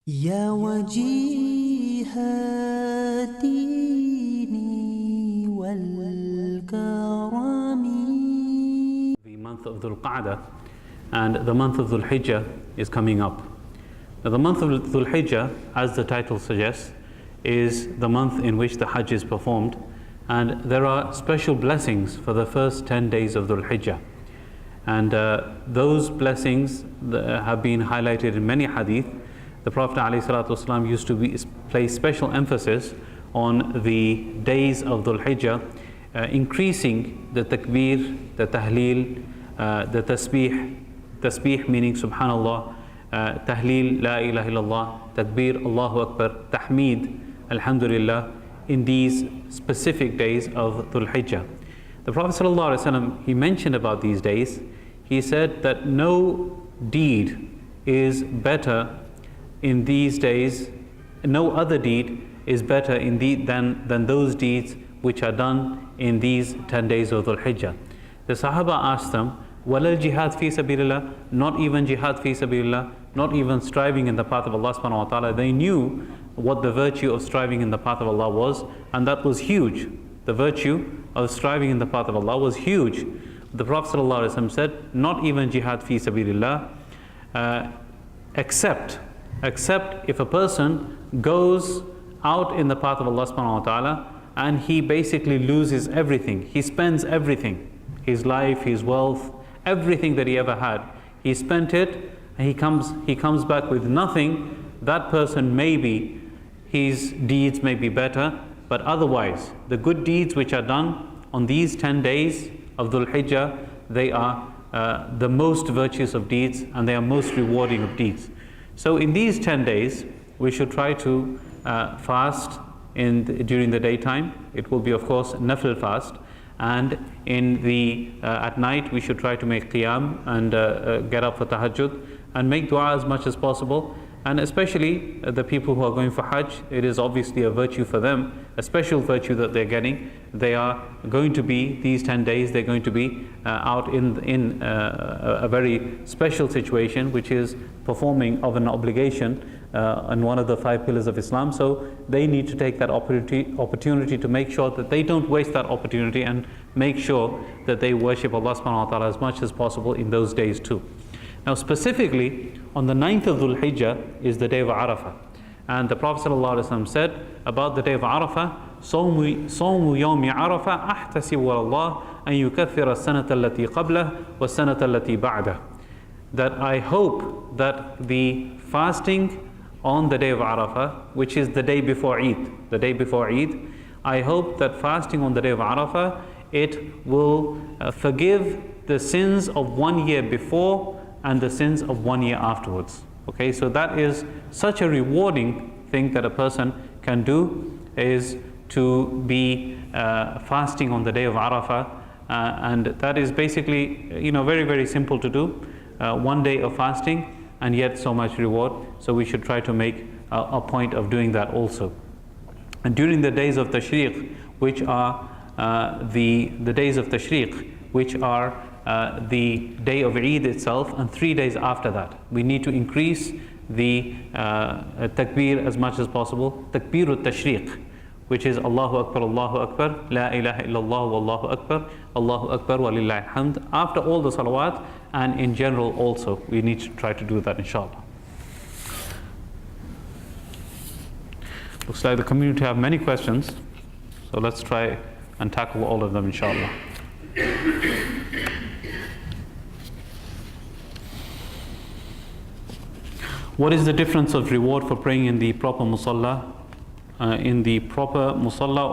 يا وجيه الدين والكرم. The month of Dhul Qa'dah and the month of Dhul Hijjah is coming up. Now, the month of Dhul Hijjah, as the title suggests, is the month in which the Hajj is performed, and there are special blessings for the first 10 days of Dhul Hijjah. And those blessings have been highlighted in many hadith. The Prophet ﷺ used to place special emphasis on the days of Dhul Hijjah, increasing the takbir, the tahleel, the tasbih meaning subhanallah, tahleel, la ilaha illallah, takbir, Allahu Akbar, tahmeed, alhamdulillah, in these specific days of Dhul Hijjah. The Prophet ﷺ, he mentioned about these days. He said that no deed is better in these days, no other deed is better than those deeds which are done in these 10 days of Dhul Hijjah. The Sahaba asked them, Walal jihad fi sabilillah, not even jihad fi sabilillah, not even striving in the path of Allah subhanahu wa ta'ala. They knew what the virtue of striving in the path of Allah was, and that was huge. The virtue of striving in the path of Allah was huge. The Prophet ﷺ said, not even jihad fi sabilillah, except if a person goes out in the path of Allah subhanahu wa ta'ala and he basically loses everything. He spends everything, his life, his wealth, everything that he ever had. He spent it and he comes back with nothing. That person, maybe his deeds may be better, but otherwise the good deeds which are done on these 10 days of Dhul Hijjah, they are the most virtuous of deeds and they are most rewarding of deeds. So in these 10 days, we should try to fast during the daytime. It will be, of course, nafil fast. And at night, we should try to make qiyam and get up for tahajjud and make dua as much as possible. And especially the people who are going for Hajj, it is obviously a virtue for them, a special virtue that they're getting. They are going to be, these 10 days, they're going to be out in a very special situation, which is performing of an obligation on one of the 5 pillars of Islam. So they need to take that opportunity to make sure that they don't waste that opportunity and make sure that they worship Allah subhanahu wa ta'ala as much as possible in those days too. Now specifically, on the 9th of Dhul Hijjah is the day of Arafah. And the Prophet ﷺ said about the day of Arafah, صوم يوم عرفة أحتسب على الله أن يكفر السنة التي قبله والسنة التي بعده. That I hope that the fasting on the day of Arafah, which is the day before Eid, I hope that fasting on the day of Arafah, it will forgive the sins of 1 year before and the sins of 1 year afterwards. Okay, so that is such a rewarding thing that a person can do, is to be fasting on the day of Arafah, and that is basically, very, very simple to do. 1 day of fasting and yet so much reward. So we should try to make a point of doing that also. And during the days of Tashriq, which are the days of Tashriq, which are the day of Eid itself and 3 days after that, we need to increase the takbir as much as possible. Takbir al-Tashriq, which is Allahu Akbar, La ilaha illallah, Wallahu Akbar, Allahu Akbar, Walillahi alhamd. After all the salawat and in general also, we need to try to do that, inshallah. Looks like the community have many questions, so let's try and tackle all of them, inshallah. What is the difference of reward for praying in the proper musalla,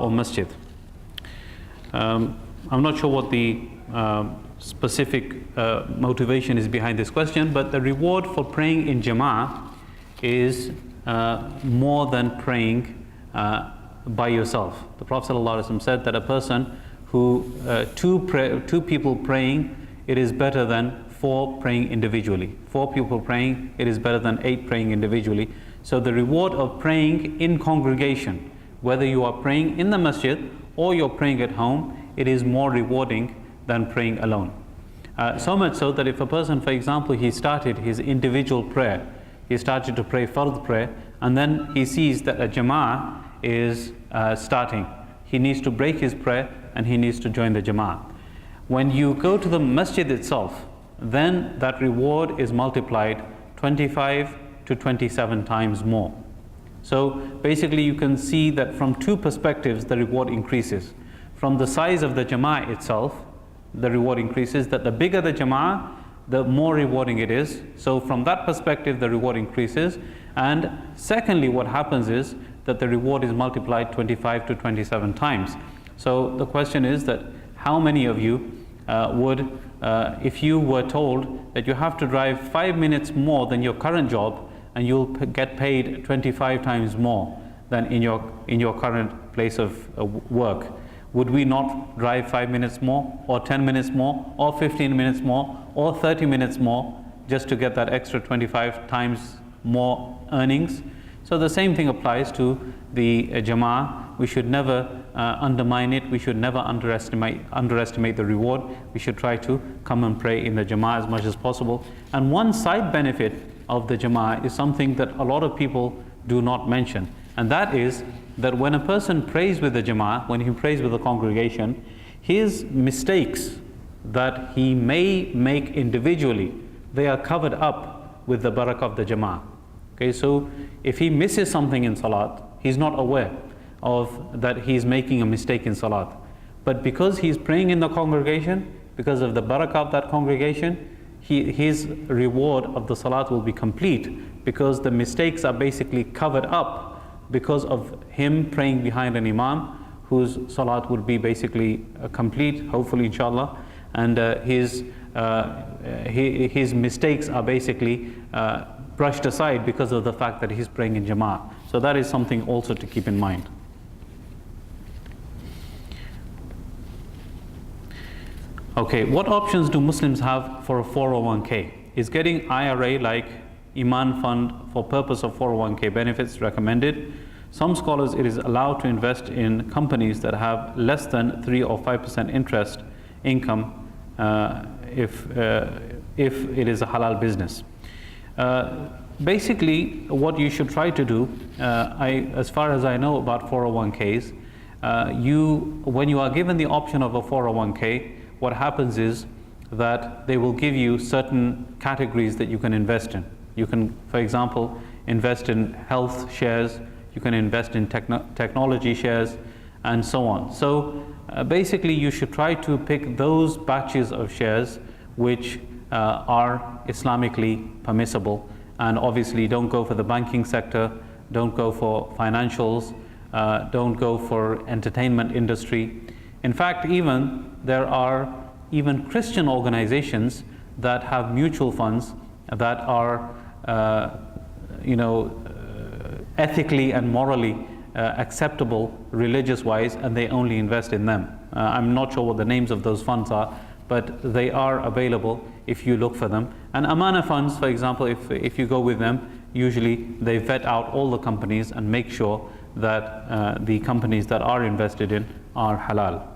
or masjid? I'm not sure what the specific motivation is behind this question, but the reward for praying in jama'ah is more than praying by yourself. The Prophet ﷺ said that a person who two people praying, it is better than 4 praying individually. 4 people praying, it is better than 8 praying individually. So the reward of praying in congregation, whether you are praying in the masjid or you're praying at home, it is more rewarding than praying alone. So much so that if a person, for example, he started his individual prayer, he started to pray fard prayer, and then he sees that a jama'ah is starting. He needs to break his prayer and he needs to join the jama'ah. When you go to the masjid itself, then that reward is multiplied 25 to 27 times more. So basically you can see that from two perspectives the reward increases. From the size of the jama'ah itself, the reward increases, that the bigger the jama'ah, the more rewarding it is. So from that perspective the reward increases. And secondly, what happens is that the reward is multiplied 25 to 27 times. So the question is that how many of you would, if you were told that you have to drive 5 minutes more than your current job and you'll get paid 25 times more than in your current place of work, would we not drive 5 minutes more, or 10 minutes more, or 15 minutes more, or 30 minutes more, just to get that extra 25 times more earnings? So the same thing applies to the jama'ah. We should never undermine it. We should never underestimate the reward. We should try to come and pray in the jama'ah as much as possible. And one side benefit of the jama'ah is something that a lot of people do not mention, and that is that when a person prays with the jama'ah, when he prays with the congregation, his mistakes that he may make individually, they are covered up with the barakah of the jama'ah. Okay, so if he misses something in salat, he's not aware of that he's making a mistake in salat. But because he's praying in the congregation, because of the barakah of that congregation, his reward of the salat will be complete, because the mistakes are basically covered up because of him praying behind an imam whose salat would be basically complete, hopefully inshallah, and his mistakes are basically brushed aside because of the fact that he's praying in jama'ah. So that is something also to keep in mind. Okay, what options do Muslims have for a 401k? Is getting IRA like Iman fund for purpose of 401k benefits recommended? Some scholars, it is allowed to invest in companies that have less than 3 or 5% interest income if it is a halal business. Basically, what you should try to do, as far as I know about 401ks, when you are given the option of a 401k, what happens is that they will give you certain categories that you can invest in. You can, for example, invest in health shares, you can invest in technology shares, and so on. So basically you should try to pick those batches of shares which are Islamically permissible, and obviously don't go for the banking sector, don't go for financials, don't go for entertainment industry. In fact, there are even Christian organizations that have mutual funds that are ethically and morally acceptable religious-wise, and they only invest in them. I'm not sure what the names of those funds are, but they are available if you look for them. And Amana funds, for example, if you go with them, usually they vet out all the companies and make sure that the companies that are invested in are halal.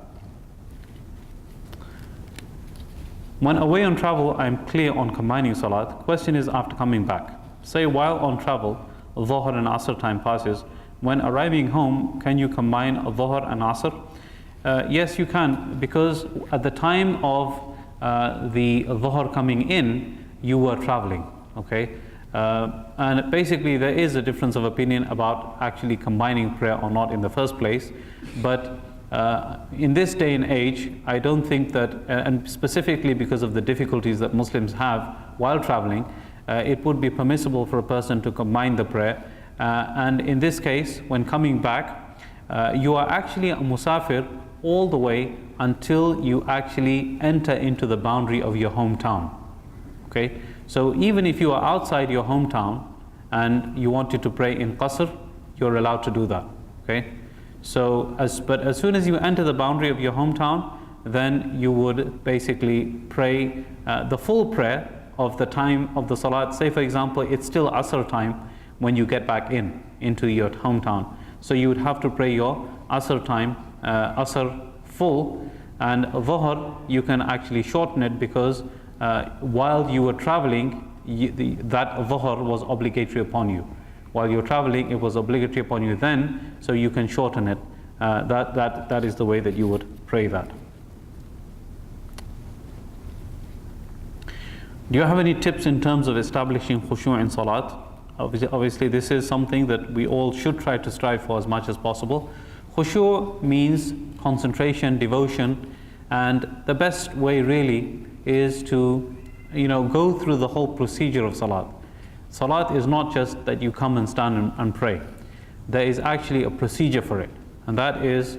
When away on travel, I'm clear on combining salat. Question is after coming back. Say while on travel, Dhuhr and Asr time passes. When arriving home, can you combine Dhuhr and Asr? Yes, you can, because at the time of the Dhuhr coming in, you were traveling, okay? And basically there is a difference of opinion about actually combining prayer or not in the first place, but in this day and age, I don't think that, and specifically because of the difficulties that Muslims have while traveling, it would be permissible for a person to combine the prayer. And in this case, when coming back, you are actually a musafir all the way until you actually enter into the boundary of your hometown. Okay? So even if you are outside your hometown and you wanted to pray in qasr, you're allowed to do that. Okay? So, but as soon as you enter the boundary of your hometown, then you would basically pray the full prayer of the time of the salat. Say for example, it's still Asr time when you get back into your hometown. So you would have to pray your Asr time, Asr full, and Dhuhr you can actually shorten it, because while you were traveling, that dhuhr was obligatory upon you. While you're traveling, it was obligatory upon you then, so you can shorten it. That is the way that you would pray that. Do you have any tips in terms of establishing khushu' in salat? Obviously, this is something that we all should try to strive for as much as possible. Khushu' means concentration, devotion, and the best way really is to go through the whole procedure of salat. Salat is not just that you come and stand and pray. There is actually a procedure for it, and that is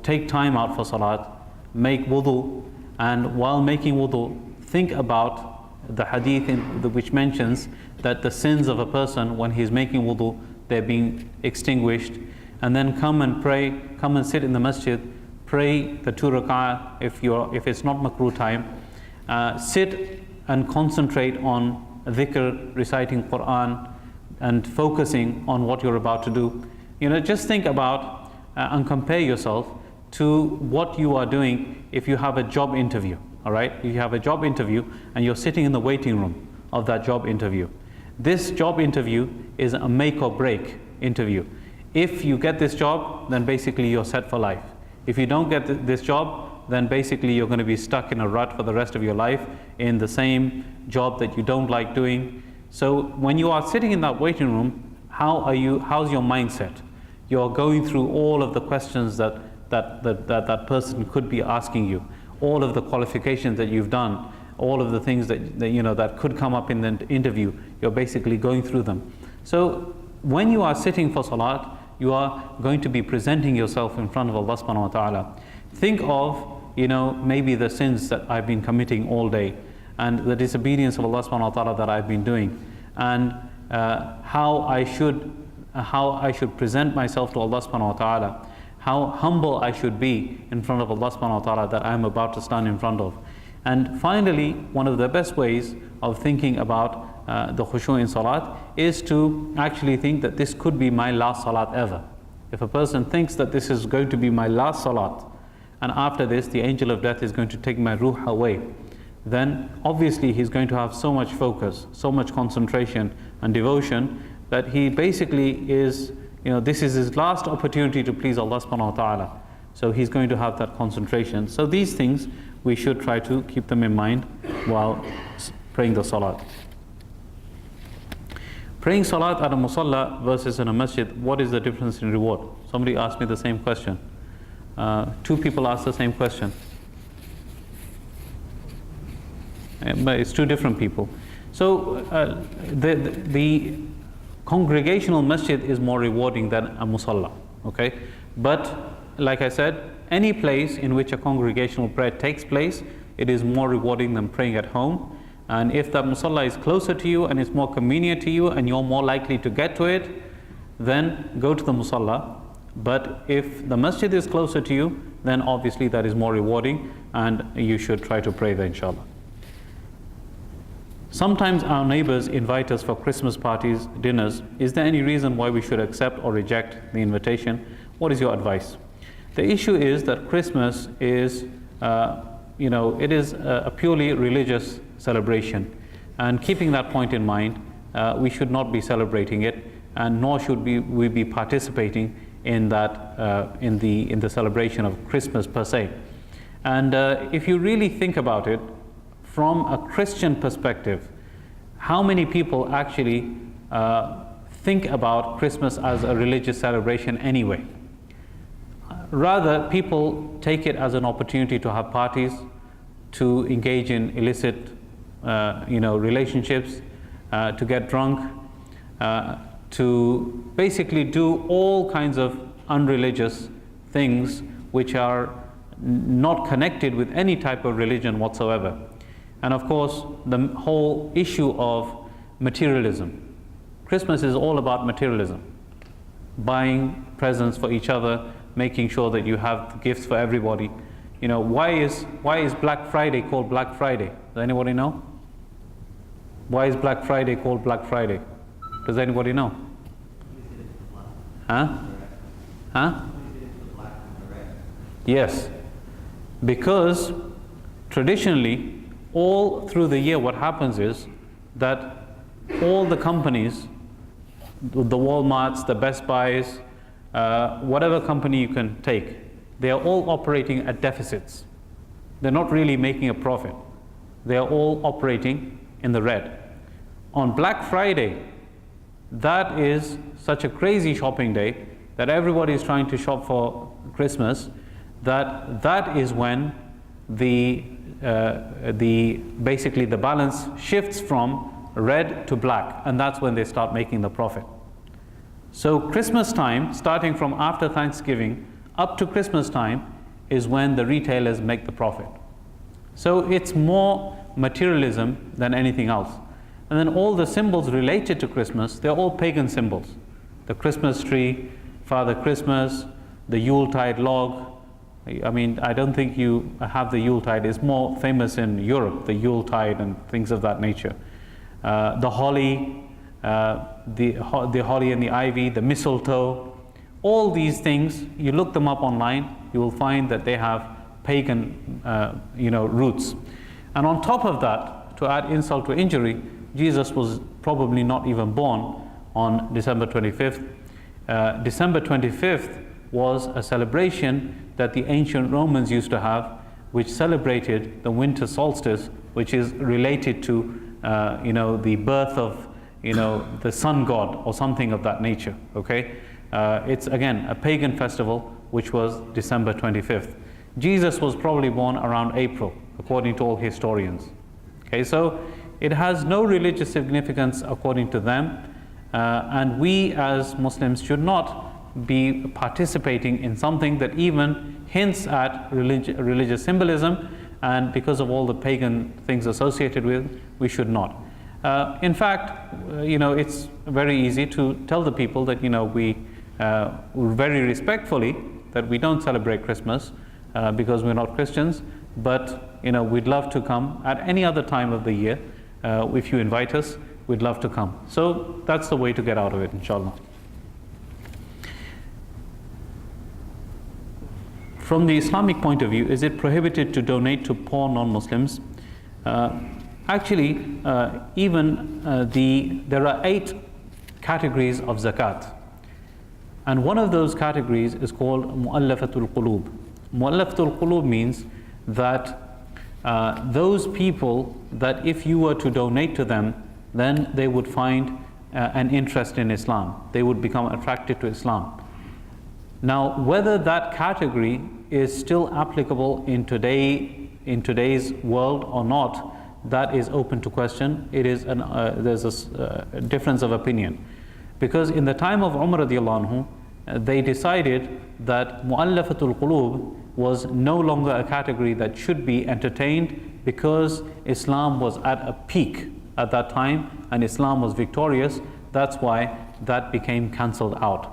take time out for salat, make wudu, and while making wudu, think about the hadith which mentions that the sins of a person when he's making wudu, they're being extinguished, and then come and pray, come and sit in the masjid, pray the 2 rak'ah if it's not makruh time, sit and concentrate on dhikr, reciting Quran, and focusing on what you're about to do. Just think about and compare yourself to what you are doing if you have a job interview. All right, you have a job interview and you're sitting in the waiting room of that job interview. This job interview is a make or break interview. If you get this job, then basically you're set for life. If you don't get this job, then basically you're going to be stuck in a rut for the rest of your life in the same job that you don't like doing. So when you are sitting in that waiting room, how's your mindset? You're going through all of the questions that person could be asking you, all of the qualifications that you've done, all of the things that could come up in the interview. You're basically going through them. So when you are sitting for salat, you are going to be presenting yourself in front of Allah subhanahu wa ta'ala. Think of maybe the sins that I've been committing all day, and the disobedience of Allah subhanahu wa ta'ala that I've been doing, and how I should present myself to Allah subhanahu wa ta'ala, how humble I should be in front of Allah subhanahu wa ta'ala that I am about to stand in front of. And finally, one of the best ways of thinking about the khushu' in salat is to actually think that this could be my last salat ever. If a person thinks that this is going to be my last salat, and after this the angel of death is going to take my ruh away, then obviously he's going to have so much focus, so much concentration and devotion that he basically is, this is his last opportunity to please Allah subhanahu wa ta'ala. So he's going to have that concentration. So these things, we should try to keep them in mind while praying the salat. Praying salat at a musalla versus in a masjid, what is the difference in reward? Somebody asked me the same question. 2 people asked the same question. But it's 2 different people. So the congregational masjid is more rewarding than a musalla. Okay? But like I said, any place in which a congregational prayer takes place, it is more rewarding than praying at home. And if that musalla is closer to you and it's more convenient to you and you're more likely to get to it, then go to the musalla. But if the masjid is closer to you, then obviously that is more rewarding and you should try to pray there, inshallah. Sometimes our neighbors invite us for Christmas parties, dinners. Is there any reason why we should accept or reject the invitation? What is your advice? The issue is that Christmas is, it is a purely religious celebration. And keeping that point in mind, we should not be celebrating it, and nor should we be participating in that, in the celebration of Christmas per se. And if you really think about it, from a Christian perspective, how many people actually think about Christmas as a religious celebration anyway? Rather, people take it as an opportunity to have parties, to engage in illicit relationships, to get drunk, to basically do all kinds of unreligious things which are not connected with any type of religion whatsoever. And of course, the whole issue of materialism. Christmas is all about materialism. Buying presents for each other, making sure that you have gifts for everybody. Why is Black Friday called Black Friday? Does anybody know? Why is Black Friday called Black Friday? Does anybody know? Huh? Yes. Because traditionally, all through the year what happens is that all the companies, the Walmarts, the Best Buys, whatever company you can take, they are all operating at deficits. They're not really making a profit. They are all operating in the red. On Black Friday, that is such a crazy shopping day that everybody is trying to shop for Christmas, that is when basically the balance shifts from red to black, and that's when they start making the profit. So Christmas time, starting from after Thanksgiving up to Christmas time, is when the retailers make the profit. So it's more materialism than anything else. And then all the symbols related to Christmas, they're all pagan symbols. The Christmas tree, Father Christmas, the Yuletide log. I mean, I don't think you have the Yuletide. It's more famous in Europe, the Yuletide and things of that nature. The holly, the holly and the ivy, the mistletoe, all these things, you look them up online, you will find that they have pagan roots. And on top of that, to add insult to injury, Jesus was probably not even born on December 25th. December 25th was a celebration that the ancient Romans used to have, which celebrated the winter solstice, which is related to the birth of the sun god or something of that nature. Okay, it's again a pagan festival which was December 25th. Jesus was probably born around April, according to all historians. Okay, so it has no religious significance according to them, and we as Muslims should not be participating in something that even hints at religious symbolism, and because of all the pagan things associated with, we should not. In fact, it's very easy to tell the people that we very respectfully that we don't celebrate Christmas because we're not Christians, but we'd love to come at any other time of the year. If you invite us, we'd love to come. So that's the way to get out of it, inshallah. From the Islamic point of view, is it prohibited to donate to poor non-Muslims? Actually, there are 8 categories of zakat. And one of those categories is called mu'allafatul qulub. Mu'allafatul qulub means that those people that if you were to donate to them, then they would find an interest in Islam. They would become attracted to Islam. Now, whether that category is still applicable in today's world or not, that is open to question. There's a difference of opinion, because in the time of Umar radiallahu anhu, they decided that mu'allafatul qulub was no longer a category that should be entertained, because Islam was at a peak at that time and Islam was victorious. That's why that became cancelled out.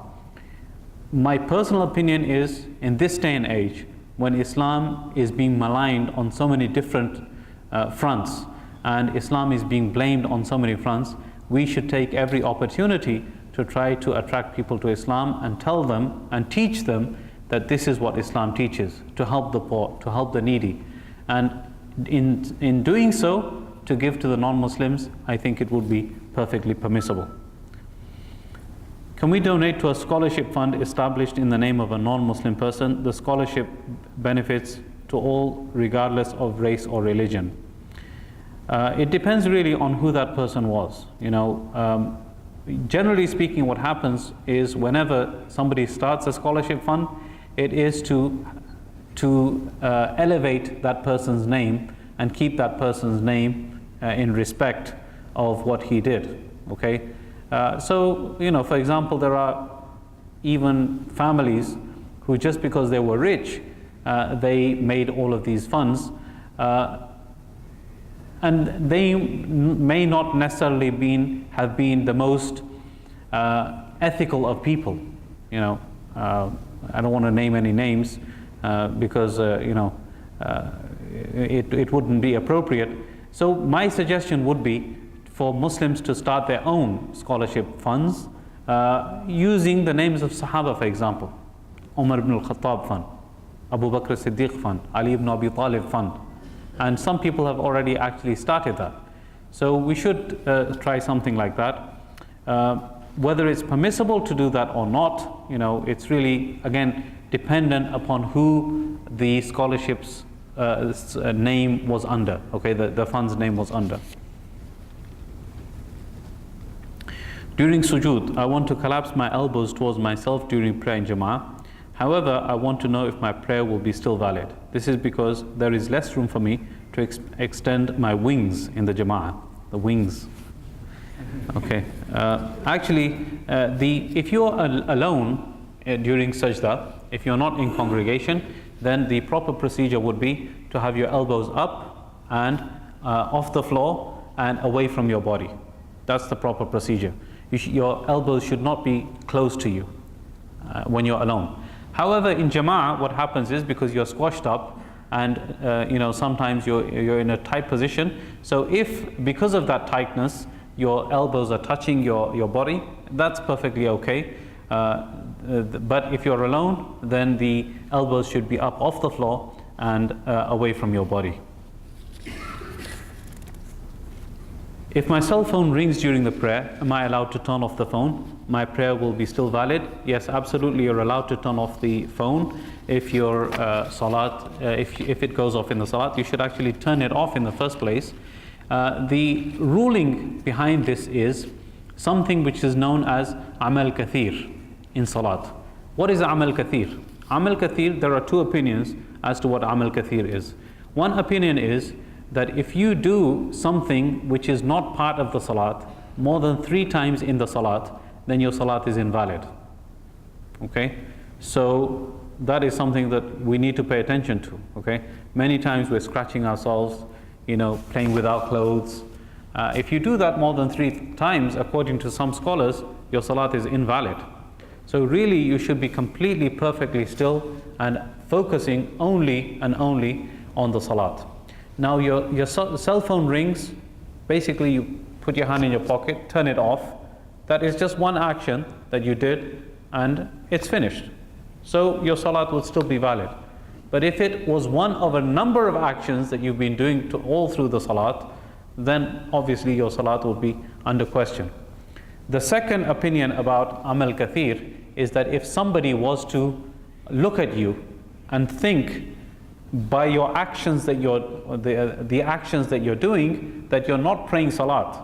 My personal opinion is, in this day and age, when Islam is being maligned on so many different fronts, and Islam is being blamed on so many fronts, we should take every opportunity to try to attract people to Islam and tell them and teach them that this is what Islam teaches, to help the poor, to help the needy. And in doing so, to give to the non-Muslims, I think it would be perfectly permissible. Can we donate to a scholarship fund established in the name of a non-Muslim person? The scholarship benefits to all regardless of race or religion. It depends really on who that person was. Generally speaking, what happens is whenever somebody starts a scholarship fund, it is to elevate that person's name and keep that person's name in respect of what he did. Okay. So, for example, there are even families who, just because they were rich, they made all of these funds, and they may not necessarily have been the most ethical of people. I don't want to name any names because it wouldn't be appropriate. So my suggestion would be for Muslims to start their own scholarship funds using the names of Sahaba, for example. Umar ibn al-Khattab fund, Abu Bakr Siddiq fund, Ali ibn Abi Talib fund. And some people have already actually started that. So we should try something like that. Whether it's permissible to do that or not, it's really, again, dependent upon who the scholarship's name was under, okay, the fund's name was under. During sujood, I want to collapse my elbows towards myself during prayer in Jama'ah. However, I want to know if my prayer will be still valid. This is because there is less room for me to extend my wings in the Jama'ah. The wings. Okay. Actually, if you're alone during sajda, if you're not in congregation, then the proper procedure would be to have your elbows up and off the floor and away from your body. That's the proper procedure. Your elbows should not be close to you when you're alone. However, in Jama'ah, what happens is, because you're squashed up and sometimes you're in a tight position, so if because of that tightness your elbows are touching your body, that's perfectly okay. But if you're alone, then the elbows should be up off the floor and away from your body. If my cell phone rings during the prayer, am I allowed to turn off the phone? My prayer will be still valid? Yes, absolutely, you're allowed to turn off the phone. If your salat, if it goes off in the salat, you should actually turn it off in the first place. The ruling behind this is something which is known as amal kathir in salat. What is amal kathir? Amal kathir, there are two opinions as to what amal kathir is. One opinion is that if you do something which is not part of the salat more than 3 times in the salat, then your salat is invalid. Okay, so that is something that we need to pay attention to. Okay, many times we're scratching ourselves, playing with our clothes. If you do that more than 3 times, according to some scholars, your salat is invalid. So really you should be completely perfectly still and focusing only and only on the salat. Now your cell phone rings, basically you put your hand in your pocket, turn it off. That is just one action that you did and it's finished. So your salat will still be valid. But if it was one of a number of actions that you've been doing all through the salat, then obviously your salat would be under question. The second opinion about amal kathir is that if somebody was to look at you and think by your actions that the actions that you're doing, that you're not praying salat,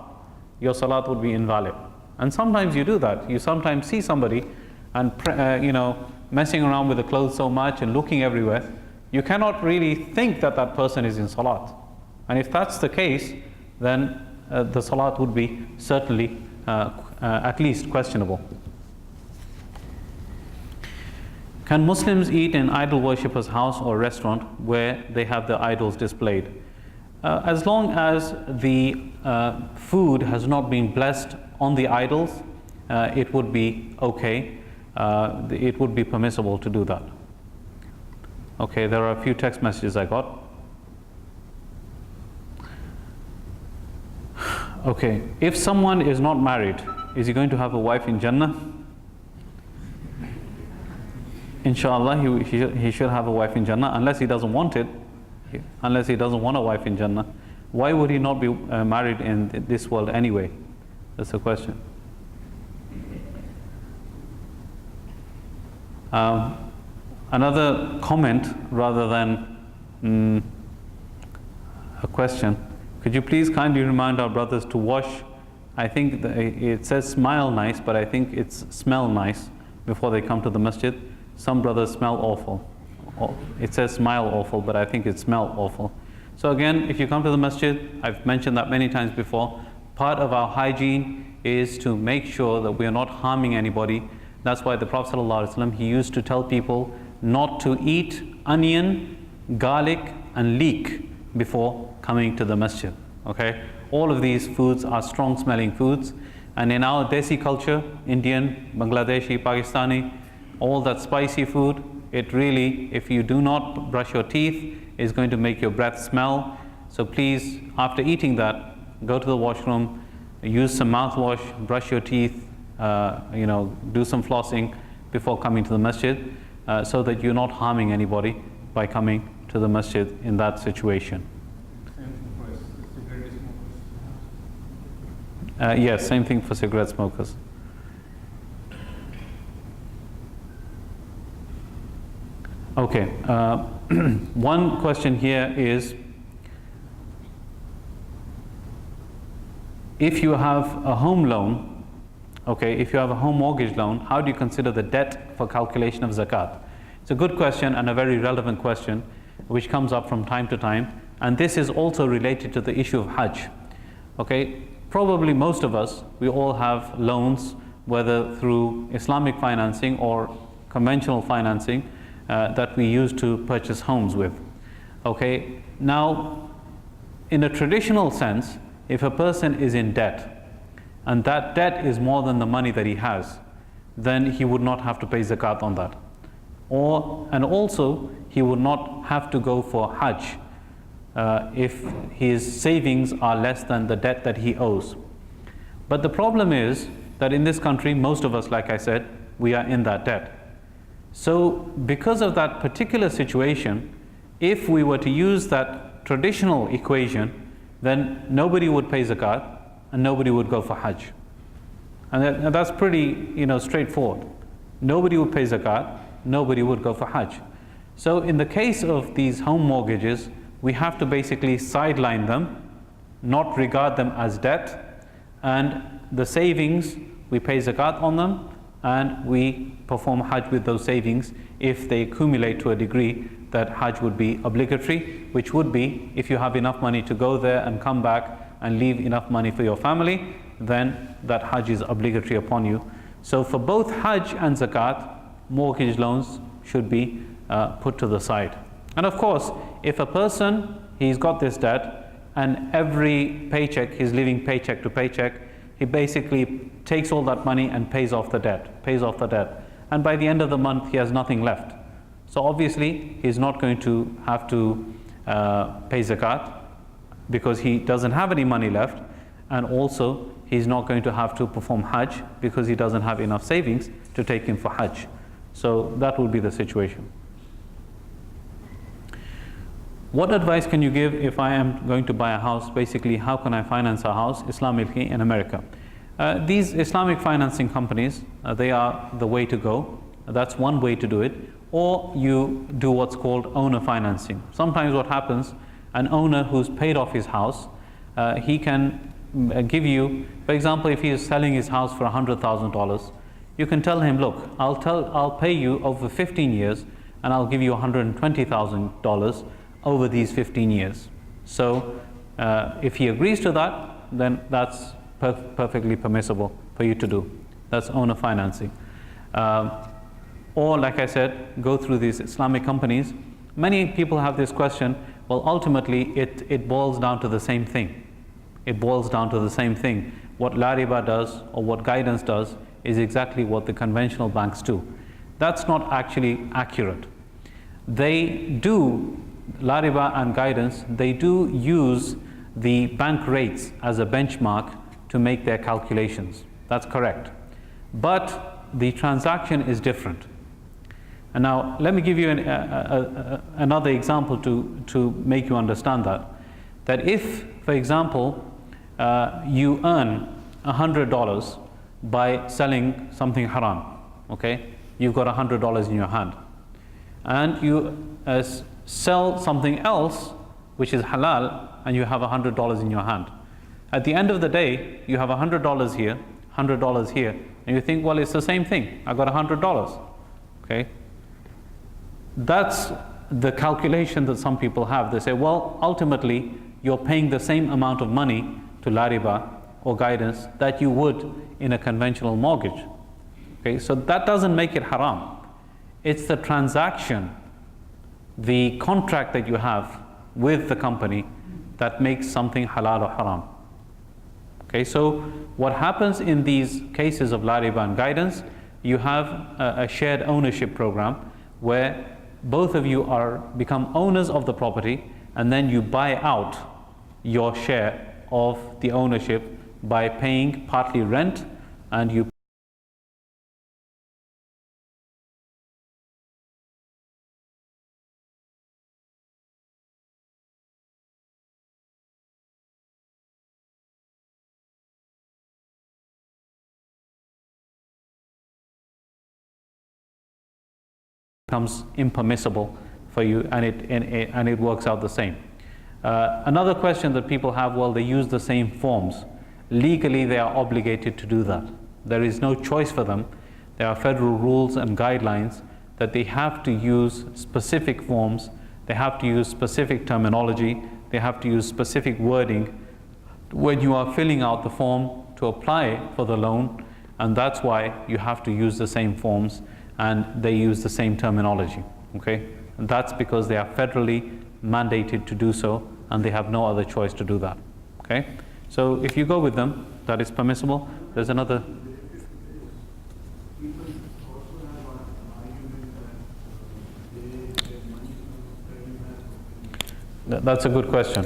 your salat would be invalid. And sometimes you do that. You sometimes see somebody and messing around with the clothes so much and looking everywhere, you cannot really think that that person is in salat. And if that's the case, then the salat would be certainly at least questionable. Can Muslims eat in idol worshippers' house or restaurant where they have their idols displayed? As long as the food has not been blessed on the idols, it would be okay. It would be permissible to do that. Okay, there are a few text messages I got. Okay, if someone is not married, is he going to have a wife in Jannah? Inshallah, he should have a wife in Jannah, unless he doesn't want it, unless he doesn't want a wife in Jannah. Why would he not be married in this world anyway? That's the question. Another comment rather than a question. Could you please kindly remind our brothers to wash, I think it says smile nice, but I think it's smell nice before they come to the masjid. Some brothers smell awful. It says smile awful, but I think it's smell awful. So again, if you come to the masjid, I've mentioned that many times before, part of our hygiene is to make sure that we are not harming anybody. That's why the Prophet ﷺ, he used to tell people not to eat onion, garlic and leek before coming to the masjid. Okay, all of these foods are strong smelling foods, and in our Desi culture, Indian, Bangladeshi, Pakistani, all that spicy food, it really, if you do not brush your teeth, is going to make your breath smell. So please, after eating that, go to the washroom, use some mouthwash, brush your teeth, do some flossing before coming to the masjid, so that you're not harming anybody by coming to the masjid in that situation. Yes, same thing for cigarette smokers. Okay, one question here is, if you have a home loan, okay, if you have a home mortgage loan, how do you consider the debt for calculation of zakat? It's a good question and a very relevant question which comes up from time to time, and this is also related to the issue of Hajj. Okay, probably most of us, we all have loans, whether through Islamic financing or conventional financing, that we use to purchase homes with. Okay, now in a traditional sense, if a person is in debt and that debt is more than the money that he has, then he would not have to pay zakat on that. And also he would not have to go for Hajj if his savings are less than the debt that he owes. But the problem is that in this country, most of us, like I said, we are in that debt. So because of that particular situation, if we were to use that traditional equation, then nobody would pay zakat and nobody would go for Hajj. And that's pretty, straightforward. Nobody would pay zakat, nobody would go for Hajj. So in the case of these home mortgages, we have to basically sideline them, not regard them as debt, and the savings, we pay zakat on them, and we perform Hajj with those savings if they accumulate to a degree that Hajj would be obligatory, which would be if you have enough money to go there and come back and leave enough money for your family, then that Hajj is obligatory upon you. So for both Hajj and zakat, mortgage loans should be put to the side. And of course, if a person, he's got this debt and every paycheck, he's living paycheck to paycheck, he basically takes all that money and pays off the debt. And by the end of the month, he has nothing left. So obviously, he's not going to have to pay zakat because he doesn't have any money left. And also, he's not going to have to perform Hajj because he doesn't have enough savings to take him for Hajj. So that will be the situation. What advice can you give if I am going to buy a house? Basically, how can I finance a house Islamically in America? These Islamic financing companies, they are the way to go. That's one way to do it. Or you do what's called owner financing. Sometimes what happens, an owner who's paid off his house, he can give you, for example, if he is selling his house for $100,000, you can tell him, look, I'll pay you over 15 years and I'll give you $120,000 over these 15 years. So if he agrees to that, then that's perfectly permissible for you to do. That's owner financing. Or like I said, go through these Islamic companies. Many people have this question, well, ultimately it boils down to the same thing. It boils down to the same thing. What La Riba does or what guidance does is exactly what the conventional banks do. That's not actually accurate. They do, La Riba and guidance, they do use the bank rates as a benchmark to make their calculations. That's correct. But the transaction is different. And now let me give you another example to make you understand that. That if, for example, you earn $100 by selling something haram, okay? You've got $100 in your hand. And you sell something else which is halal and you have $100 in your hand. At the end of the day, you have $100 here, $100 here, and you think, well, it's the same thing. I got $100, okay? That's the calculation that some people have. They say, well, ultimately, you're paying the same amount of money to La Riba or guidance that you would in a conventional mortgage. Okay, so that doesn't make it haram. It's the transaction, the contract that you have with the company that makes something halal or haram. Okay, so what happens in these cases of La Riba and guidance, you have a shared ownership program where both of you become owners of the property, and then you buy out your share of the ownership by paying partly rent, and you becomes impermissible for you, and it works out the same. Another question that people have, well, they use the same forms. Legally, they are obligated to do that. There is no choice for them. There are federal rules and guidelines that they have to use specific forms, they have to use specific terminology, they have to use specific wording when you are filling out the form to apply for the loan, and that's why you have to use the same forms and they use the same terminology, okay? And that's because they are federally mandated to do so, and they have no other choice to do that, okay? So if you go with them, that is permissible. There's another. That's a good question.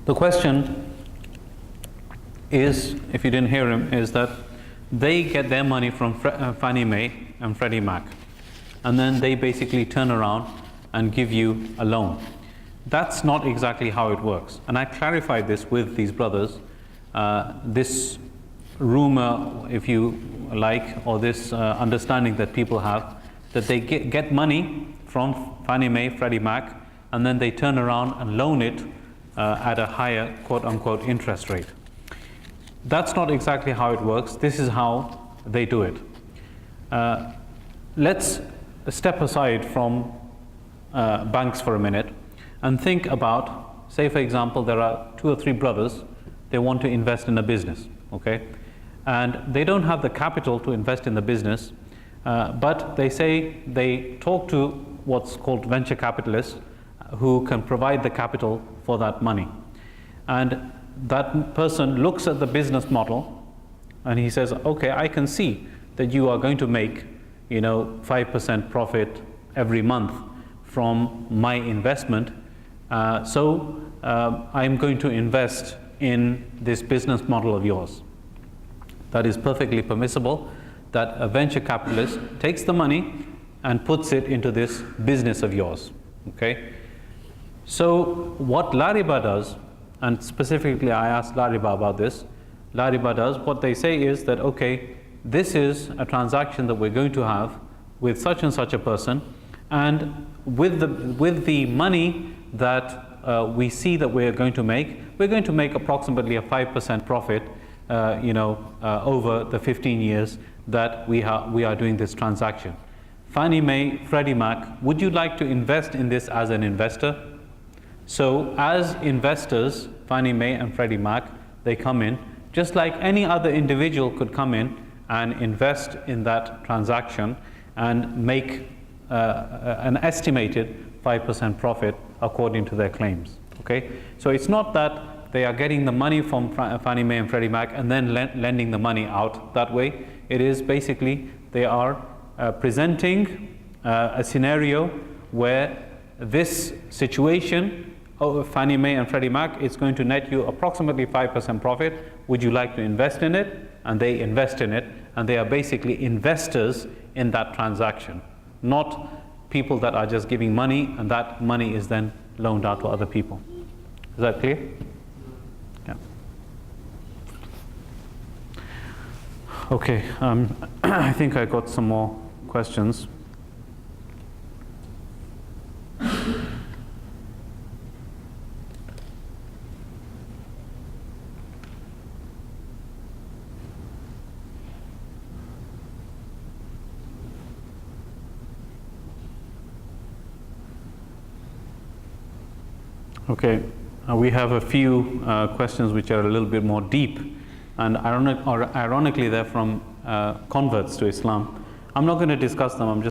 The question is, if you didn't hear him, is that they get their money from Fannie Mae and Freddie Mac, and then they basically turn around and give you a loan. That's not exactly how it works. And I clarified this with these brothers. This rumor, if you like, or this understanding that people have, that they get money from Fannie Mae, Freddie Mac, and then they turn around and loan it at a higher quote-unquote interest rate. That's not exactly how it works. This is how they do it. Let's step aside from banks for a minute and think about, say for example, there are 2 or 3 brothers, they want to invest in a business, okay? And they don't have the capital to invest in the business, but they say they talk to what's called venture capitalists who can provide the capital for that money. And that person looks at the business model and he says, okay, I can see that you are going to make 5% profit every month from my investment, so I'm going to invest in this business model of yours. That is perfectly permissible, that a venture capitalist takes the money and puts it into this business of yours, okay? So what Lariba does, and specifically I asked Lariba about this, Lariba does, what they say is that, okay, this is a transaction that we're going to have with such and such a person, and with the money that we see that we're going to make approximately a 5% profit over the 15 years that we are doing this transaction. Fannie Mae, Freddie Mac, would you like to invest in this as an investor? So as investors, Fannie Mae and Freddie Mac, they come in, just like any other individual could come in and invest in that transaction and make an estimated 5% profit according to their claims, okay? So it's not that they are getting the money from Fannie Mae and Freddie Mac and then lending the money out that way. It is basically they are presenting a scenario where this situation, Fannie Mae and Freddie Mac, is going to net you approximately 5% profit. Would you like to invest in it? And they invest in it, and they are basically investors in that transaction, not people that are just giving money and that money is then loaned out to other people. Is that clear? Yeah. Okay, I think I got some more questions. Okay, we have a few questions which are a little bit more deep, and ironically they're from converts to Islam. I'm not going to discuss them. I'm just